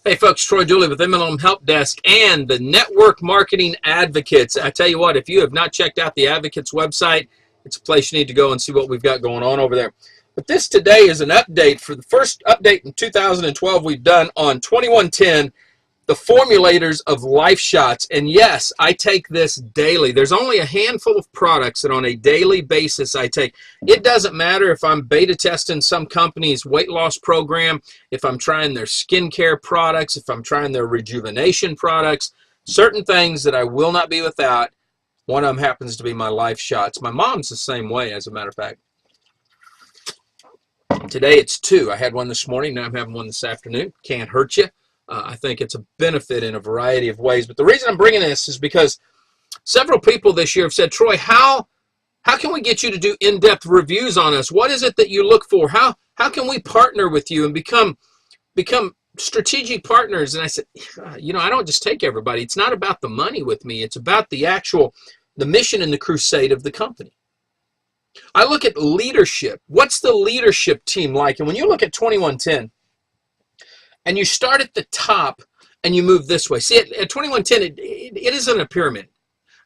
Hey folks, Troy Dooley with MLM Help Desk and the Network Marketing Advocates. I tell you what, if you have not checked out the Advocates website, it's a place you need to go and see what we've got going on over there. But this today is an update for the first update in 2012 we've done on 2110, the formulators of LifeShotz. And yes, I take this daily. There's only a handful of products that on a daily basis I take. It doesn't matter if I'm beta testing some company's weight loss program, if I'm trying their skincare products, if I'm trying their rejuvenation products, certain things that I will not be without. One of them happens to be my LifeShotz. My mom's the same way, as a matter of fact. Today it's 2. I had one this morning. Now I'm having one this afternoon. Can't hurt you. I think it's a benefit in a variety of ways. But the reason I'm bringing this is because several people this year have said, Troy, how can we get you to do in-depth reviews on us? What is it that you look for? How can we partner with you and become strategic partners? And I said, you know, I don't just take everybody. It's not about the money with me. It's about the mission and the crusade of the company. I look at leadership. What's the leadership team like? And when you look at 2110, and you start at the top and you move this way. See, at 2110, it isn't a pyramid.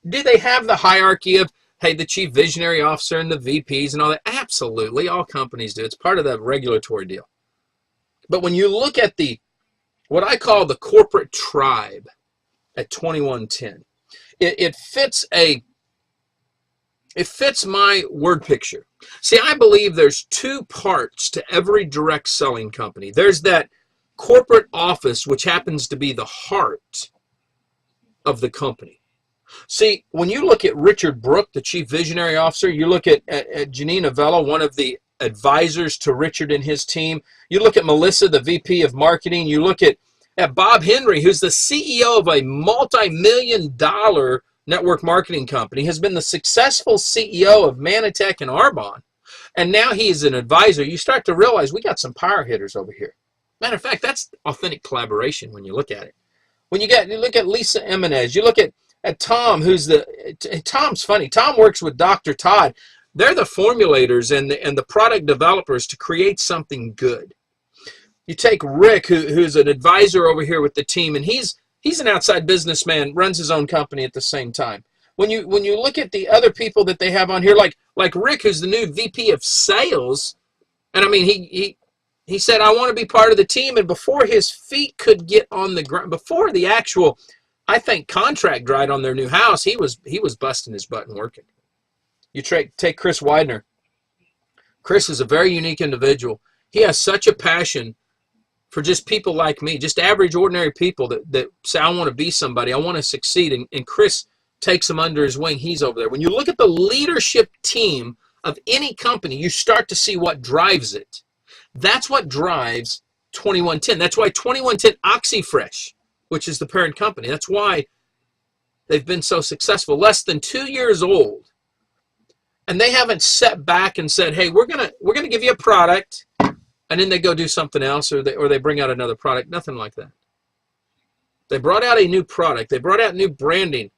Do they have the hierarchy of, hey, the chief visionary officer and the VPs and all that? Absolutely. All companies do. It's part of the regulatory deal. But when you look at what I call the corporate tribe at 2110, it fits my word picture. See, I believe there's 2 parts to every direct selling company. There's that corporate office, which happens to be the heart of the company. See, when you look at Richard Brooke, the chief visionary officer, you look at Janine Avella, one of the advisors to Richard and his team, you look at Melissa, the VP of marketing, you look at Bob Henry, who's the CEO of a multi-million-dollar network marketing company, has been the successful CEO of Manatech and Arbonne, and now he's an advisor. You start to realize we got some power hitters over here. Matter of fact, that's authentic collaboration when you look at it. When you look at Lisa Emenez, you look at Tom, Tom's funny. Tom works with Dr. Todd. They're the formulators and the product developers to create something good. You take Rick, who's an advisor over here with the team, and he's an outside businessman, runs his own company at the same time. When you look at the other people that they have on here, like Rick, who's the new VP of sales, and I mean he said, I want to be part of the team, and before his feet could get on the ground, before the actual, I think, contract dried on their new house, he was busting his butt and working. You take Chris Widener. Chris is a very unique individual. He has such a passion for just people like me, just average, ordinary people that say, I want to be somebody, I want to succeed, and Chris takes them under his wing. He's over there. When you look at the leadership team of any company, you start to see what drives it. That's what drives 2110. That's why 2110 OxyFresh, which is the parent company, that's why they've been so successful. Less than 2 years old. And they haven't sat back and said, hey, we're gonna give you a product, and then they go do something else, or they bring out another product. Nothing like that. They brought out a new product. They brought out new branding.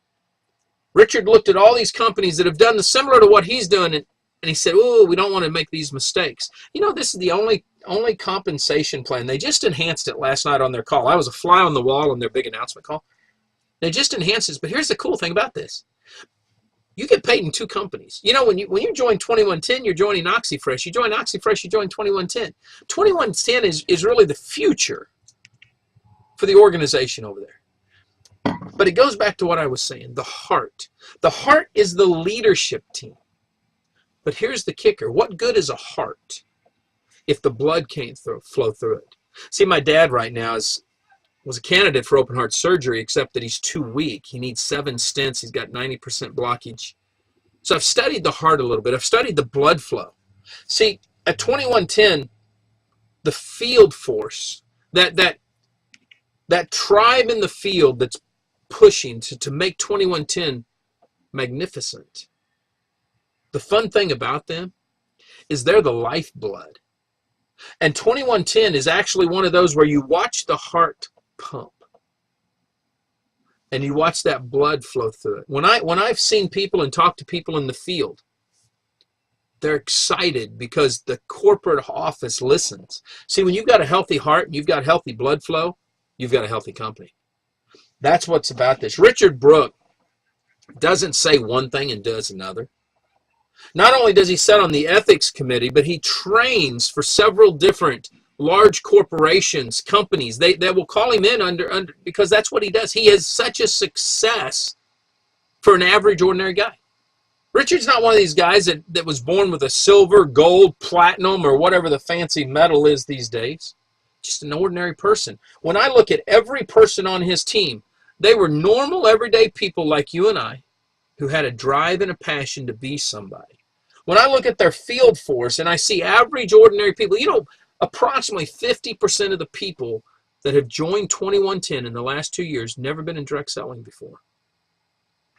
Richard looked at all these companies that have done similar to what he's doing, and he said, oh, we don't want to make these mistakes. You know, this is the only compensation plan. They just enhanced it last night on their call. I was a fly on the wall on their big announcement call. They just enhanced it. But here's the cool thing about this. You get paid in 2 companies. You know, when you join 2110, you're joining OxyFresh. You join OxyFresh, you join 2110. 2110 is really the future for the organization over there. But it goes back to what I was saying, the heart. The heart is the leadership team. But here's the kicker. What good is a heart if the blood can't flow through it? See, my dad right now was a candidate for open heart surgery, except that he's too weak. He needs 7 stents. He's got 90% blockage. So I've studied the heart a little bit. I've studied the blood flow. See, at 2110, the field force, that tribe in the field that's pushing to make 2110 magnificent. The fun thing about them is they're the lifeblood. And 2110 is actually one of those where you watch the heart pump and you watch that blood flow through it. When I've seen people and talked to people in the field, they're excited because the corporate office listens. See, when you've got a healthy heart and you've got healthy blood flow, you've got a healthy company. That's what's about this. Richard Brooke doesn't say one thing and does another. Not only does he sit on the ethics committee, but he trains for several different large corporations, companies. They will call him in under because that's what he does. He has such a success for an average, ordinary guy. Richard's not one of these guys that was born with a silver, gold, platinum, or whatever the fancy metal is these days. Just an ordinary person. When I look at every person on his team, they were normal, everyday people like you and I who had a drive and a passion to be somebody. When I look at their field force and I see average, ordinary people, approximately 50% of the people that have joined 2110 in the last 2 years never been in direct selling before.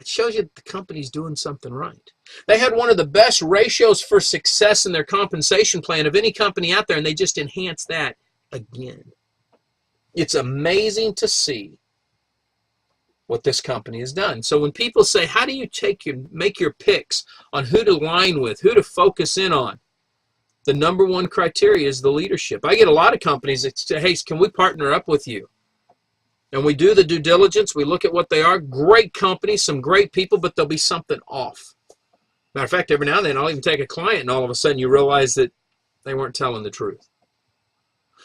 It shows you that the company's doing something right. They had one of the best ratios for success in their compensation plan of any company out there, and they just enhanced that again. It's amazing to see what this company has done. So when people say, how do you make your picks on who to line with, who to focus in on? The number one criteria is the leadership. I get a lot of companies that say, hey, can we partner up with you? And we do the due diligence. We look at what they are. Great companies, some great people, but there'll be something off. Matter of fact, every now and then I'll even take a client and all of a sudden you realize that they weren't telling the truth.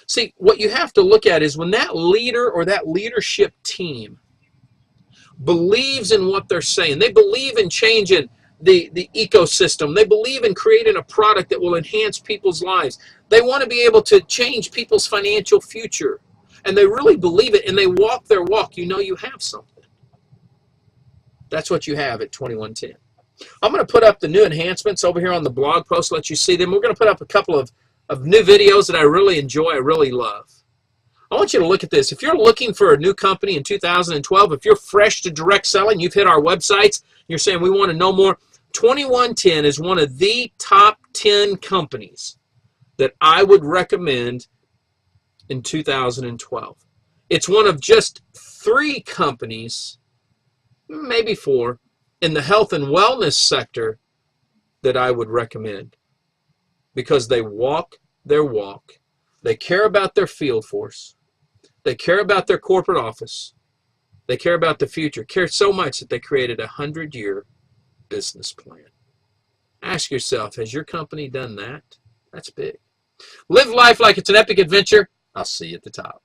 See, what you have to look at is when that leader or that leadership team believes in what they're saying, they believe in changing the ecosystem, they believe in creating a product that will enhance people's lives, they want to be able to change people's financial future, and they really believe it, and they walk their walk, you have something. That's what you have at 2110. I'm going to put up the new enhancements over here on the blog post, let you see them. We're going to put up a couple of new videos that I really enjoy, I really love. I want you to look at this. If you're looking for a new company in 2012, if you're fresh to direct selling, you've hit our websites, you're saying we want to know more, 2110 is one of the top 10 companies that I would recommend in 2012. It's one of just 3 companies, maybe 4, in the health and wellness sector that I would recommend because they walk their walk. They care about their field force. They care about their corporate office. They care about the future. Care so much that they created a 100-year business plan. Ask yourself, has your company done that? That's big. Live life like it's an epic adventure. I'll see you at the top.